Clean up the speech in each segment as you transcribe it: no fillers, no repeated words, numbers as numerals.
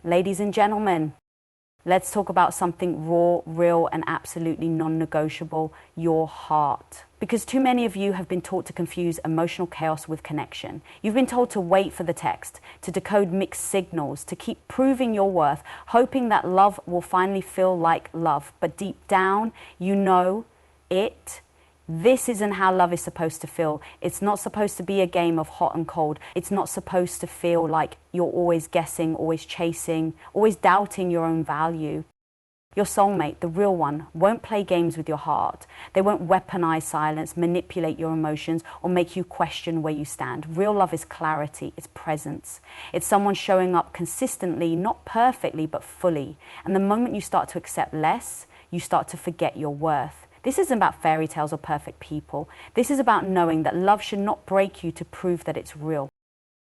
Ladies and gentlemen, let's talk about something raw, real, and absolutely non-negotiable, your heart. Because too many of you have been taught to confuse emotional chaos with connection. You've been told to wait for the text, to decode mixed signals, to keep proving your worth, hoping that love will finally feel like love. But deep down, you know this isn't how love is supposed to feel. It's not supposed to be a game of hot and cold. It's not supposed to feel like you're always guessing, always chasing, always doubting your own value. Your soulmate, the real one, won't play games with your heart. They won't weaponize silence, manipulate your emotions, or make you question where you stand. Real love is clarity, it's presence. It's someone showing up consistently, not perfectly, but fully. And the moment you start to accept less, you start to forget your worth. This isn't about fairy tales or perfect people. This is about knowing that love should not break you to prove that it's real.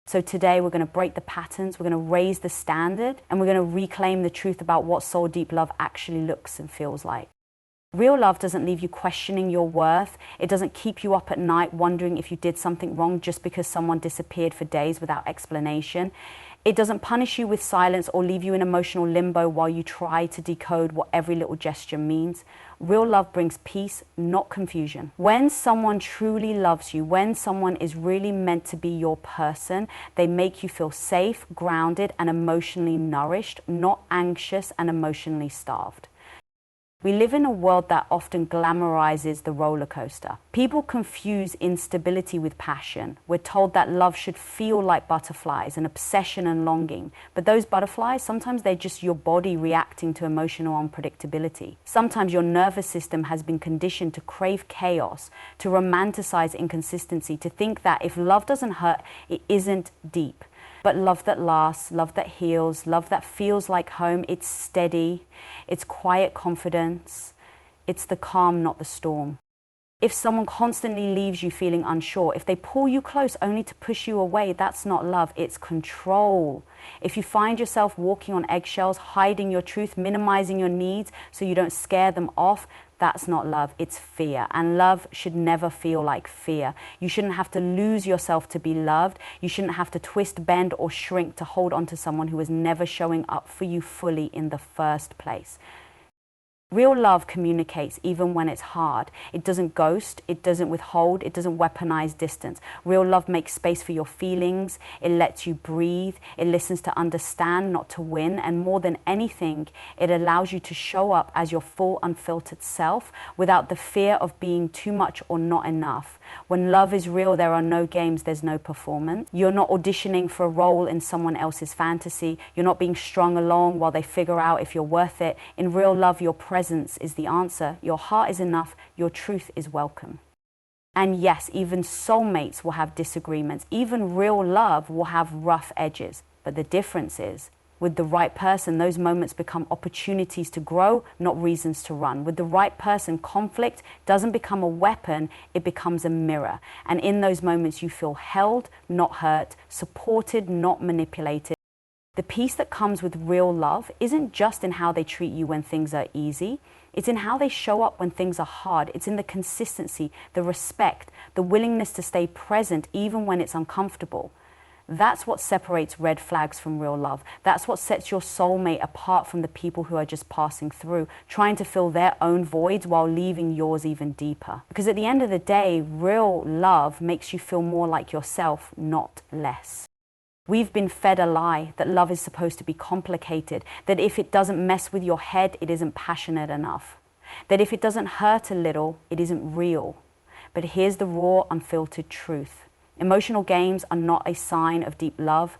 So today we're going to break the patterns, we're going to raise the standard, and we're going to reclaim the truth about what soul deep love actually looks and feels like. Real love doesn't leave you questioning your worth. It doesn't keep you up at night wondering if you did something wrong just because someone disappeared for days without explanation. It doesn't punish you with silence or leave you in emotional limbo while you try to decode what every little gesture means. Real love brings peace, not confusion. When someone truly loves you, when someone is really meant to be your person, they make you feel safe, grounded, and emotionally nourished, not anxious and emotionally starved. We live in a world that often glamorizes the roller coaster. People confuse instability with passion. We're told that love should feel like butterflies, an obsession and longing. But those butterflies, sometimes they're just your body reacting to emotional unpredictability. Sometimes your nervous system has been conditioned to crave chaos, to romanticize inconsistency, to think that if love doesn't hurt, it isn't deep. But love that lasts, love that heals, love that feels like home, it's steady, it's quiet confidence, it's the calm, not the storm. If someone constantly leaves you feeling unsure, if they pull you close only to push you away, that's not love, it's control. If you find yourself walking on eggshells, hiding your truth, minimizing your needs so you don't scare them off, that's not love, it's fear. And love should never feel like fear. You shouldn't have to lose yourself to be loved. You shouldn't have to twist, bend, or shrink to hold on to someone who is never showing up for you fully in the first place. Real love communicates even when it's hard. It doesn't ghost, it doesn't withhold, it doesn't weaponize distance. Real love makes space for your feelings, it lets you breathe, it listens to understand, not to win, and more than anything, it allows you to show up as your full, unfiltered self without the fear of being too much or not enough. When love is real, there are no games, there's no performance. You're not auditioning for a role in someone else's fantasy. You're not being strung along while they figure out if you're worth it. In real love, your presence is the answer. Your heart is enough. Your truth is welcome. And yes, even soulmates will have disagreements. Even real love will have rough edges. But the difference is, with the right person, those moments become opportunities to grow, not reasons to run. With the right person, conflict doesn't become a weapon, it becomes a mirror. And in those moments, you feel held, not hurt, supported, not manipulated. The peace that comes with real love isn't just in how they treat you when things are easy. It's in how they show up when things are hard. It's in the consistency, the respect, the willingness to stay present even when it's uncomfortable. That's what separates red flags from real love. That's what sets your soulmate apart from the people who are just passing through, trying to fill their own voids while leaving yours even deeper. Because at the end of the day, real love makes you feel more like yourself, not less. We've been fed a lie that love is supposed to be complicated, that if it doesn't mess with your head, it isn't passionate enough, that if it doesn't hurt a little, it isn't real. But here's the raw, unfiltered truth. Emotional games are not a sign of deep love,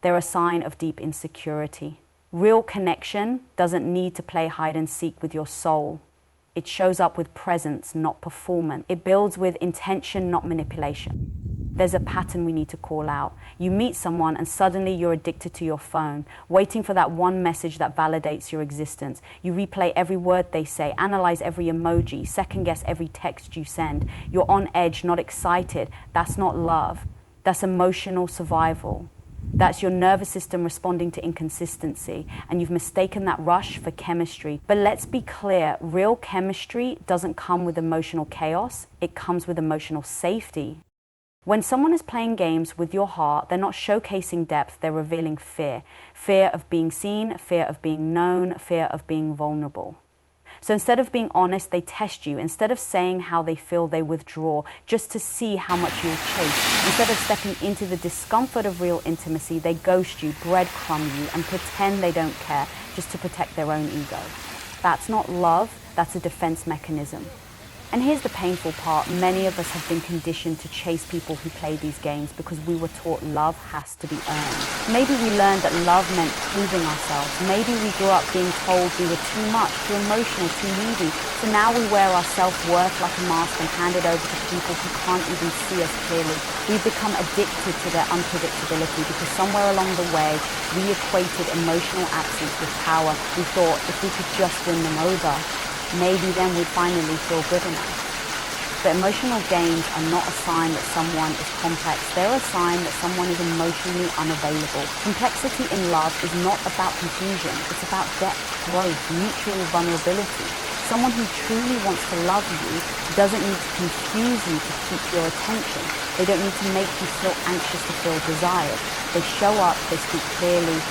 they're a sign of deep insecurity. Real connection doesn't need to play hide and seek with your soul. It shows up with presence, not performance. It builds with intention, not manipulation. There's a pattern we need to call out. You meet someone and suddenly you're addicted to your phone, waiting for that one message that validates your existence. You replay every word they say, analyze every emoji, second guess every text you send. You're on edge, not excited. That's not love. That's emotional survival. That's your nervous system responding to inconsistency, and you've mistaken that rush for chemistry. But let's be clear, real chemistry doesn't come with emotional chaos. It comes with emotional safety. When someone is playing games with your heart, they're not showcasing depth, they're revealing fear. Fear of being seen, fear of being known, fear of being vulnerable. So instead of being honest, they test you. Instead of saying how they feel, they withdraw just to see how much you'll chase. Instead of stepping into the discomfort of real intimacy, they ghost you, breadcrumb you, and pretend they don't care just to protect their own ego. That's not love, that's a defense mechanism. And here's the painful part. Many of us have been conditioned to chase people who play these games because we were taught love has to be earned. Maybe we learned that love meant proving ourselves. Maybe we grew up being told we were too much, too emotional, too needy. So now we wear our self-worth like a mask and hand it over to people who can't even see us clearly. We've become addicted to their unpredictability because somewhere along the way, we equated emotional absence with power. We thought if we could just win them over, maybe then we'd finally feel good enough. But emotional games are not a sign that someone is complex. They're a sign that someone is emotionally unavailable. Complexity in love is not about confusion. It's about depth, growth, mutual vulnerability. Someone who truly wants to love you doesn't need to confuse you to keep your attention. They don't need to make you feel anxious to feel desired. They show up, they speak clearly.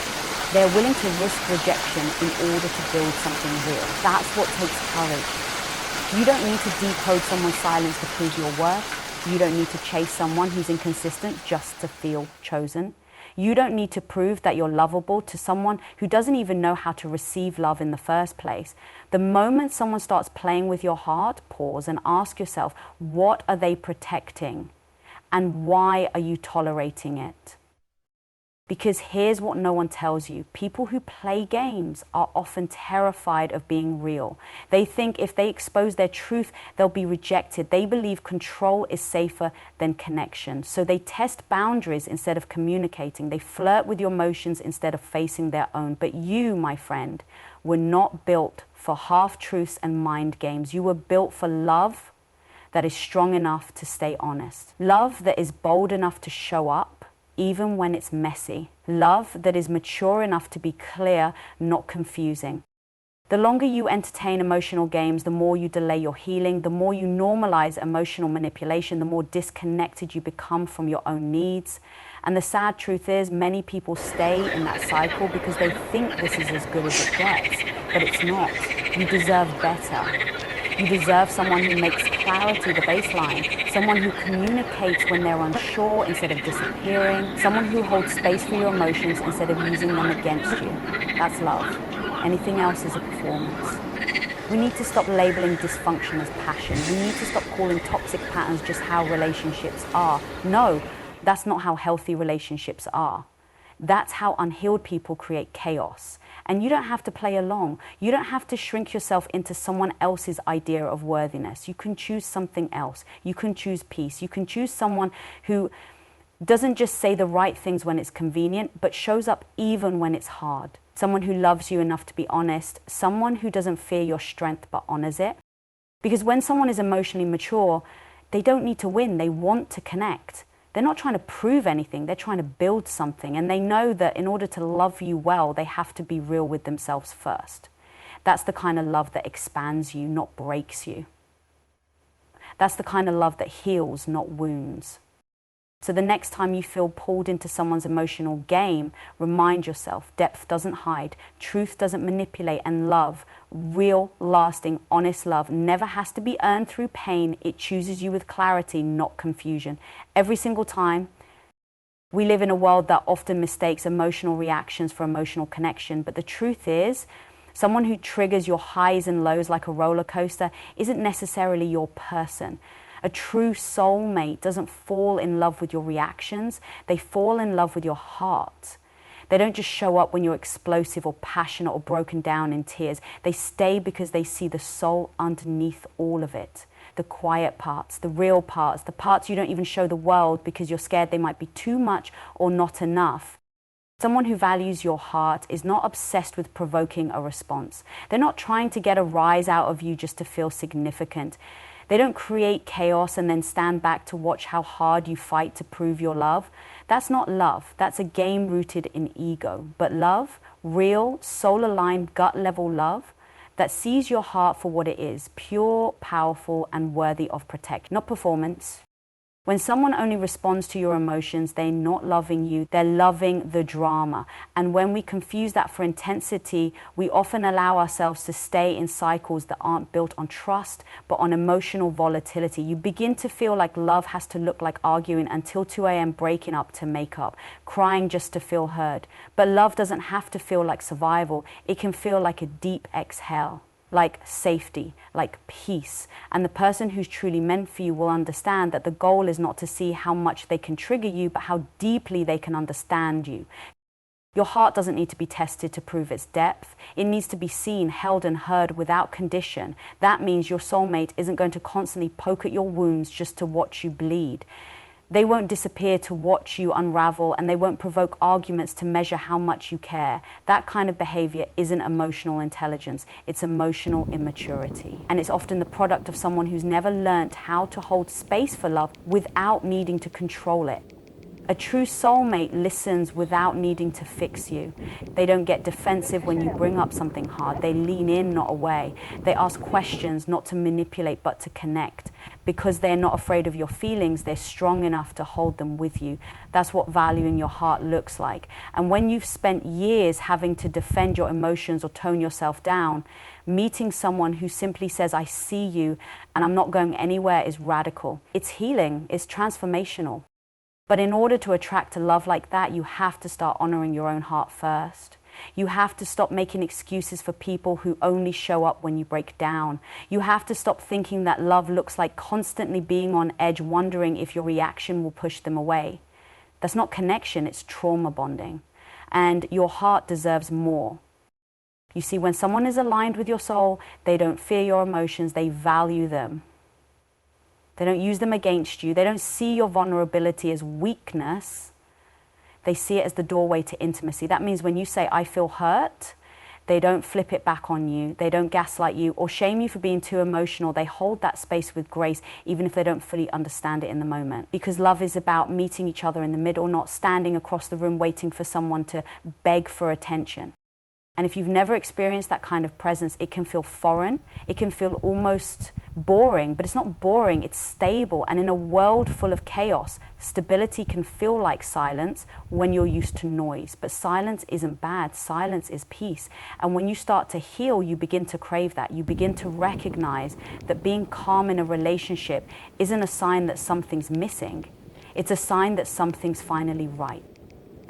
They're willing to risk rejection in order to build something real. That's what takes courage. You don't need to decode someone's silence to prove your worth. You don't need to chase someone who's inconsistent just to feel chosen. You don't need to prove that you're lovable to someone who doesn't even know how to receive love in the first place. The moment someone starts playing with your heart, pause and ask yourself, what are they protecting? And why are you tolerating it? Because here's what no one tells you. People who play games are often terrified of being real. They think if they expose their truth, they'll be rejected. They believe control is safer than connection. So they test boundaries instead of communicating. They flirt with your emotions instead of facing their own. But you, my friend, were not built for half-truths and mind games. You were built for love that is strong enough to stay honest. Love that is bold enough to show up even when it's messy. Love that is mature enough to be clear, not confusing. The longer you entertain emotional games, the more you delay your healing, the more you normalize emotional manipulation, the more disconnected you become from your own needs. And the sad truth is, many people stay in that cycle because they think this is as good as it gets, but it's not. You deserve better. You deserve someone who makes clarity the baseline, someone who communicates when they're unsure instead of disappearing, someone who holds space for your emotions instead of using them against you. That's love. Anything else is a performance. We need to stop labeling dysfunction as passion. We need to stop calling toxic patterns just how relationships are. No, that's not how healthy relationships are. That's how unhealed people create chaos. And you don't have to play along. You don't have to shrink yourself into someone else's idea of worthiness. You can choose something else. You can choose peace. You can choose someone who doesn't just say the right things when it's convenient, but shows up even when it's hard. Someone who loves you enough to be honest. Someone who doesn't fear your strength but honors it. Because when someone is emotionally mature, they don't need to win. They want to connect. They're not trying to prove anything, they're trying to build something. And they know that in order to love you well, they have to be real with themselves first. That's the kind of love that expands you, not breaks you. That's the kind of love that heals, not wounds. So the next time you feel pulled into someone's emotional game, remind yourself, depth doesn't hide, truth doesn't manipulate, and love, real, lasting, honest love, never has to be earned through pain. It chooses you with clarity, not confusion. Every single time. We live in a world that often mistakes emotional reactions for emotional connection, but the truth is, someone who triggers your highs and lows like a roller coaster isn't necessarily your person. A true soulmate doesn't fall in love with your reactions, they fall in love with your heart. They don't just show up when you're explosive or passionate or broken down in tears. They stay because they see the soul underneath all of it. The quiet parts, the real parts, the parts you don't even show the world because you're scared they might be too much or not enough. Someone who values your heart is not obsessed with provoking a response. They're not trying to get a rise out of you just to feel significant. They don't create chaos and then stand back to watch how hard you fight to prove your love. That's not love. That's a game rooted in ego. But love, real, soul-aligned, gut-level love, that sees your heart for what it is, pure, powerful, and worthy of protection. Not performance, When someone only responds to your emotions, they're not loving you, they're loving the drama. And when we confuse that for intensity, we often allow ourselves to stay in cycles that aren't built on trust, but on emotional volatility. You begin to feel like love has to look like arguing until 2 a.m., breaking up to make up, crying just to feel heard. But love doesn't have to feel like survival. It can feel like a deep exhale, like safety, like peace. And the person who's truly meant for you will understand that the goal is not to see how much they can trigger you, but how deeply they can understand you. Your heart doesn't need to be tested to prove its depth. It needs to be seen, held, and heard without condition. That means your soulmate isn't going to constantly poke at your wounds just to watch you bleed. They won't disappear to watch you unravel, and they won't provoke arguments to measure how much you care. That kind of behavior isn't emotional intelligence, it's emotional immaturity. And it's often the product of someone who's never learnt how to hold space for love without needing to control it. A true soulmate listens without needing to fix you. They don't get defensive when you bring up something hard. They lean in, not away. They ask questions, not to manipulate, but to connect. Because they're not afraid of your feelings, they're strong enough to hold them with you. That's what valuing your heart looks like. And when you've spent years having to defend your emotions or tone yourself down, meeting someone who simply says, I see you and I'm not going anywhere is radical. It's healing, it's transformational. But in order to attract a love like that, you have to start honoring your own heart first. You have to stop making excuses for people who only show up when you break down. You have to stop thinking that love looks like constantly being on edge, wondering if your reaction will push them away. That's not connection, it's trauma bonding. And your heart deserves more. You see, when someone is aligned with your soul, they don't fear your emotions, they value them. They don't use them against you. They don't see your vulnerability as weakness. They see it as the doorway to intimacy. That means when you say, I feel hurt, they don't flip it back on you. They don't gaslight you or shame you for being too emotional. They hold that space with grace, even if they don't fully understand it in the moment. Because love is about meeting each other in the middle, not standing across the room waiting for someone to beg for attention. And if you've never experienced that kind of presence, it can feel foreign. It can feel almost boring, but it's not boring, it's stable. And in a world full of chaos, stability can feel like silence when you're used to noise. But silence isn't bad, silence is peace. And when you start to heal, you begin to crave that. You begin to recognize that being calm in a relationship isn't a sign that something's missing. It's a sign that something's finally right.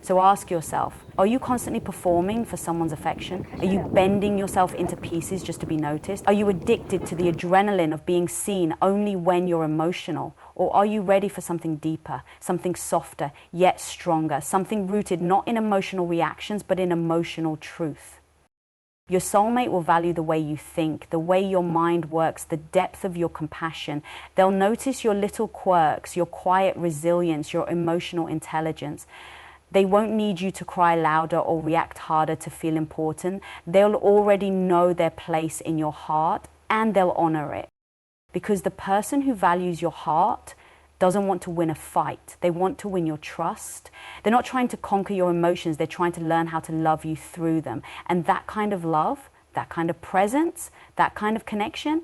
So ask yourself, are you constantly performing for someone's affection? Are you bending yourself into pieces just to be noticed? Are you addicted to the adrenaline of being seen only when you're emotional? Or are you ready for something deeper, something softer, yet stronger, something rooted not in emotional reactions, but in emotional truth? Your soulmate will value the way you think, the way your mind works, the depth of your compassion. They'll notice your little quirks, your quiet resilience, your emotional intelligence. They won't need you to cry louder or react harder to feel important. They'll already know their place in your heart and they'll honor it. Because the person who values your heart doesn't want to win a fight. They want to win your trust. They're not trying to conquer your emotions. They're trying to learn how to love you through them. And that kind of love, that kind of presence, that kind of connection,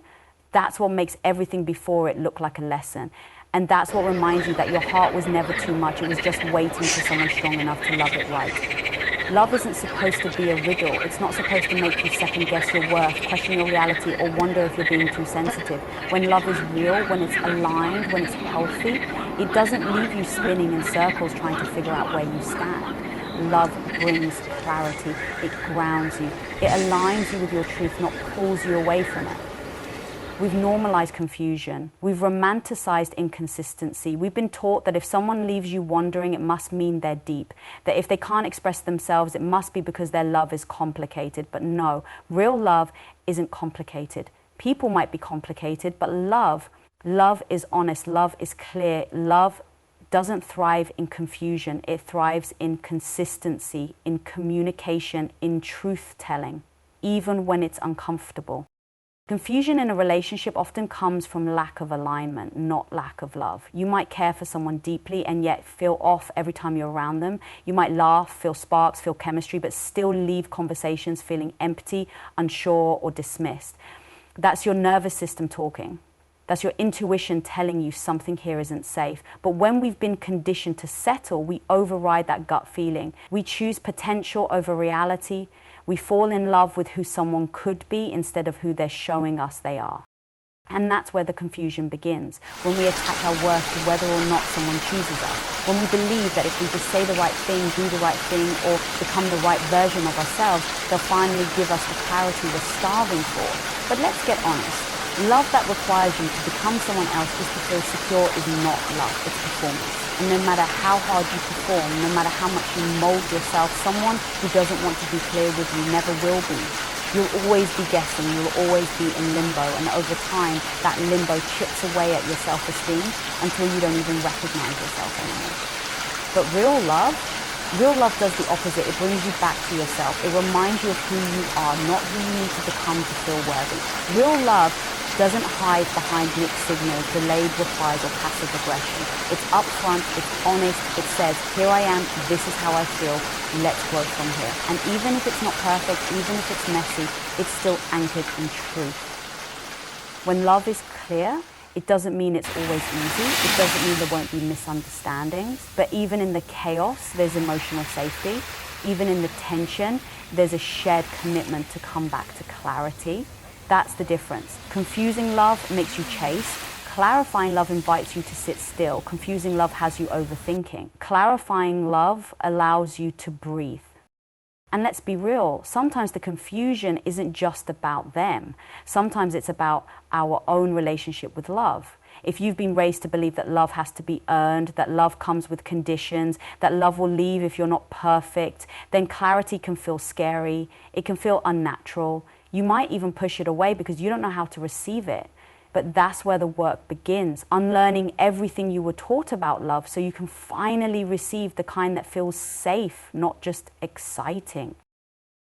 that's what makes everything before it look like a lesson. And that's what reminds you that your heart was never too much. It was just waiting for someone strong enough to love it right. Love isn't supposed to be a riddle. It's not supposed to make you second guess your worth, question your reality, or wonder if you're being too sensitive. When love is real, when it's aligned, when it's healthy, it doesn't leave you spinning in circles trying to figure out where you stand. Love brings clarity. It grounds you. It aligns you with your truth, not pulls you away from it. We've normalized confusion. We've romanticized inconsistency. We've been taught that if someone leaves you wondering, it must mean they're deep. That if they can't express themselves, it must be because their love is complicated. But no, real love isn't complicated. People might be complicated, but love is honest. Love is clear. Love doesn't thrive in confusion. It thrives in consistency, in communication, in truth-telling, even when it's uncomfortable. Confusion in a relationship often comes from lack of alignment, not lack of love. You might care for someone deeply and yet feel off every time you're around them. You might laugh, feel sparks, feel chemistry, but still leave conversations feeling empty, unsure, or dismissed. That's your nervous system talking. That's your intuition telling you something here isn't safe. But when we've been conditioned to settle, we override that gut feeling. We choose potential over reality. We fall in love with who someone could be instead of who they're showing us they are. And that's where the confusion begins, when we attach our worth to whether or not someone chooses us, when we believe that if we just say the right thing, do the right thing, or become the right version of ourselves, they'll finally give us the clarity we're starving for. But let's get honest. Love that requires you to become someone else just to feel secure is not love, it's performance. And no matter how hard you perform, no matter how much you mold yourself, someone who doesn't want to be clear with you never will be. You'll always be guessing, you'll always be in limbo, and over time, that limbo chips away at your self-esteem until you don't even recognize yourself anymore. But real love does the opposite. It brings you back to yourself. It reminds you of who you are, not who you need to become to feel worthy. Real love doesn't hide behind mixed signals, delayed replies, or passive aggression. It's upfront, it's honest, it says, here I am, this is how I feel, let's grow from here. And even if it's not perfect, even if it's messy, it's still anchored in truth. When love is clear, it doesn't mean it's always easy, it doesn't mean there won't be misunderstandings, but even in the chaos, there's emotional safety. Even in the tension, there's a shared commitment to come back to clarity. That's the difference. Confusing love makes you chase. Clarifying love invites you to sit still. Confusing love has you overthinking. Clarifying love allows you to breathe. And let's be real, sometimes the confusion isn't just about them. Sometimes it's about our own relationship with love. If you've been raised to believe that love has to be earned, that love comes with conditions, that love will leave if you're not perfect, then clarity can feel scary. It can feel unnatural. You might even push it away because you don't know how to receive it. But that's where the work begins, unlearning everything you were taught about love so you can finally receive the kind that feels safe, not just exciting.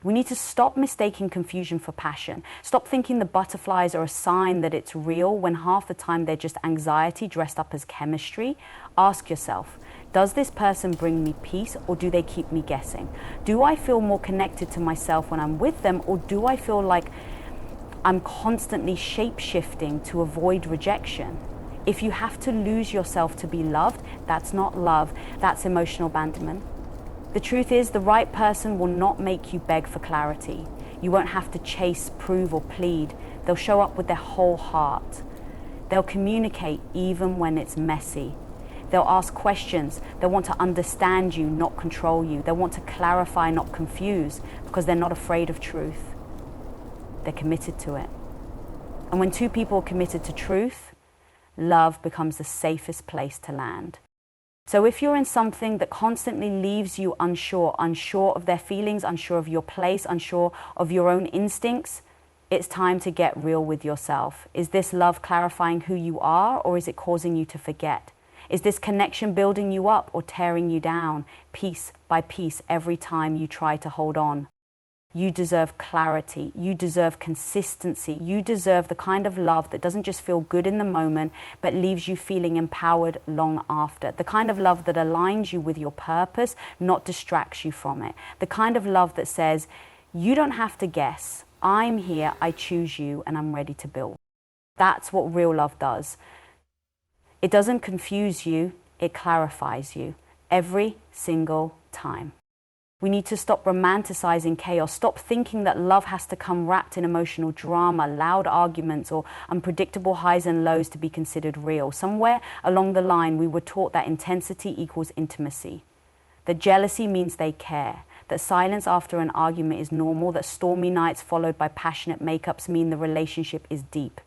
We need to stop mistaking confusion for passion. Stop thinking the butterflies are a sign that it's real when half the time they're just anxiety dressed up as chemistry. Ask yourself, does this person bring me peace or do they keep me guessing? Do I feel more connected to myself when I'm with them, or do I feel like I'm constantly shape-shifting to avoid rejection? If you have to lose yourself to be loved, that's not love, that's emotional abandonment. The truth is, the right person will not make you beg for clarity. You won't have to chase, prove, or plead. They'll show up with their whole heart. They'll communicate even when it's messy. They'll ask questions. They'll want to understand you, not control you. They'll want to clarify, not confuse, because they're not afraid of truth. They're committed to it. And when two people are committed to truth, love becomes the safest place to land. So if you're in something that constantly leaves you unsure of their feelings, unsure of your place, unsure of your own instincts, it's time to get real with yourself. Is this love clarifying who you are, or is it causing you to forget? Is this connection building you up or tearing you down, piece by piece, every time you try to hold on? You deserve clarity. You deserve consistency. You deserve the kind of love that doesn't just feel good in the moment, but leaves you feeling empowered long after. The kind of love that aligns you with your purpose, not distracts you from it. The kind of love that says, you don't have to guess. I'm here, I choose you, and I'm ready to build. That's what real love does. It doesn't confuse you, it clarifies you every single time. We need to stop romanticizing chaos, stop thinking that love has to come wrapped in emotional drama, loud arguments, or unpredictable highs and lows to be considered real. Somewhere along the line, we were taught that intensity equals intimacy, that jealousy means they care, that silence after an argument is normal, that stormy nights followed by passionate makeups mean the relationship is deep.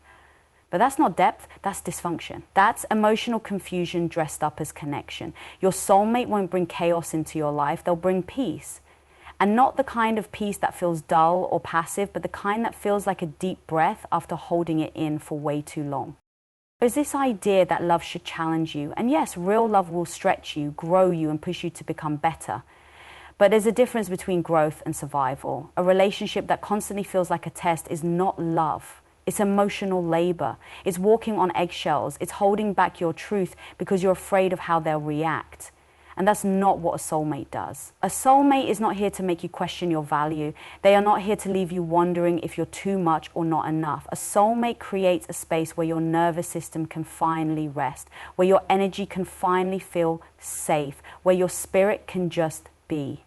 But that's not depth, that's dysfunction. That's emotional confusion dressed up as connection. Your soulmate won't bring chaos into your life, they'll bring peace. And not the kind of peace that feels dull or passive, but the kind that feels like a deep breath after holding it in for way too long. There's this idea that love should challenge you. And yes, real love will stretch you, grow you, and push you to become better. But there's a difference between growth and survival. A relationship that constantly feels like a test is not love. It's emotional labor. It's walking on eggshells. It's holding back your truth because you're afraid of how they'll react. And that's not what a soulmate does. A soulmate is not here to make you question your value. They are not here to leave you wondering if you're too much or not enough. A soulmate creates a space where your nervous system can finally rest, where your energy can finally feel safe, where your spirit can just be.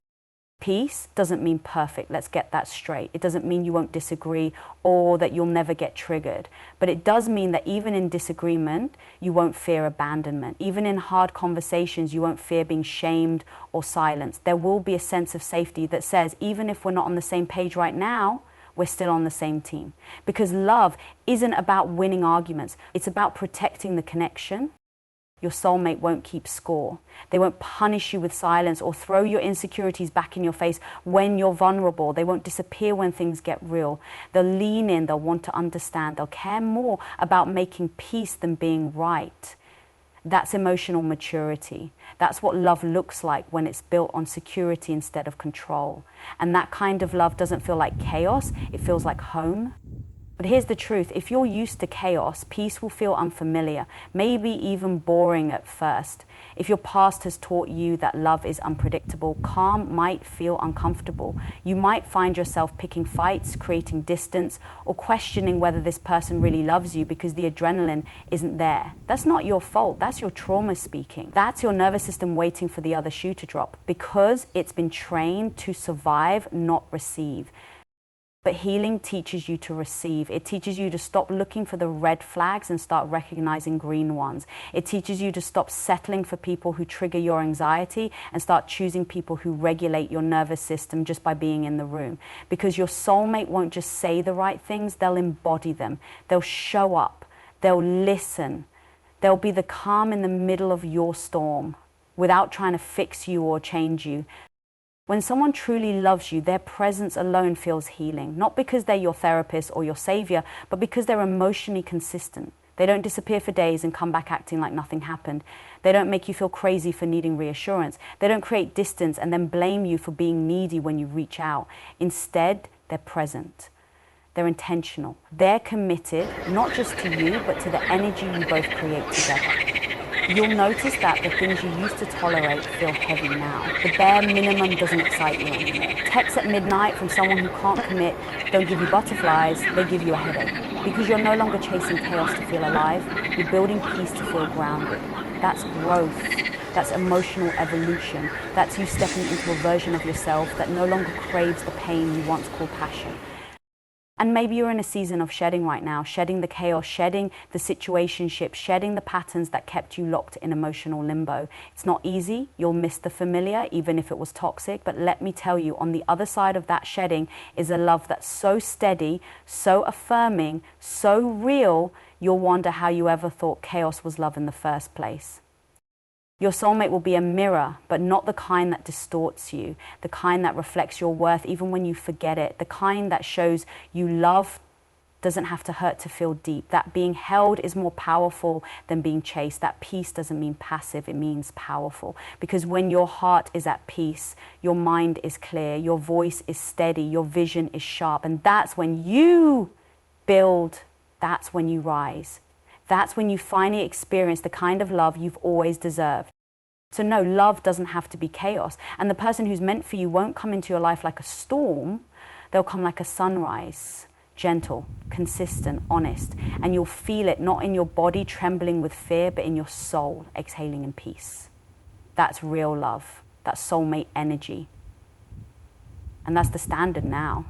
Peace doesn't mean perfect. Let's get that straight. It doesn't mean you won't disagree or that you'll never get triggered. But it does mean that even in disagreement, you won't fear abandonment. Even in hard conversations, you won't fear being shamed or silenced. There will be a sense of safety that says, even if we're not on the same page right now, we're still on the same team. Because love isn't about winning arguments. It's about protecting the connection. Your soulmate won't keep score. They won't punish you with silence or throw your insecurities back in your face when you're vulnerable. They won't disappear when things get real. They'll lean in, they'll want to understand. They'll care more about making peace than being right. That's emotional maturity. That's what love looks like when it's built on security instead of control. And that kind of love doesn't feel like chaos, it feels like home. But here's the truth, if you're used to chaos, peace will feel unfamiliar, maybe even boring at first. If your past has taught you that love is unpredictable, calm might feel uncomfortable. You might find yourself picking fights, creating distance, or questioning whether this person really loves you because the adrenaline isn't there. That's not your fault, that's your trauma speaking. That's your nervous system waiting for the other shoe to drop because it's been trained to survive, not receive. But healing teaches you to receive. It teaches you to stop looking for the red flags and start recognizing green ones. It teaches you to stop settling for people who trigger your anxiety and start choosing people who regulate your nervous system just by being in the room. Because your soulmate won't just say the right things, they'll embody them. They'll show up. They'll listen. They'll be the calm in the middle of your storm without trying to fix you or change you. When someone truly loves you, their presence alone feels healing, not because they're your therapist or your savior, but because they're emotionally consistent. They don't disappear for days and come back acting like nothing happened. They don't make you feel crazy for needing reassurance. They don't create distance and then blame you for being needy when you reach out. Instead, they're present. They're intentional. They're committed, not just to you, but to the energy you both create together. You'll notice that the things you used to tolerate feel heavy now. The bare minimum doesn't excite you anymore. Texts at midnight from someone who can't commit don't give you butterflies, they give you a headache. Because you're no longer chasing chaos to feel alive, you're building peace to feel grounded. That's growth. That's emotional evolution. That's you stepping into a version of yourself that no longer craves the pain you once called passion. And maybe you're in a season of shedding right now, shedding the chaos, shedding the situationship, shedding the patterns that kept you locked in emotional limbo. It's not easy. You'll miss the familiar, even if it was toxic. But let me tell you, on the other side of that shedding is a love that's so steady, so affirming, so real, you'll wonder how you ever thought chaos was love in the first place. Your soulmate will be a mirror, but not the kind that distorts you, the kind that reflects your worth even when you forget it, the kind that shows you love doesn't have to hurt to feel deep, that being held is more powerful than being chased, that peace doesn't mean passive, it means powerful. Because when your heart is at peace, your mind is clear, your voice is steady, your vision is sharp, and that's when you build, that's when you rise. That's when you finally experience the kind of love you've always deserved. So no, love doesn't have to be chaos. And the person who's meant for you won't come into your life like a storm. They'll come like a sunrise, gentle, consistent, honest. And you'll feel it not in your body trembling with fear, but in your soul exhaling in peace. That's real love. That's soulmate energy. And that's the standard now.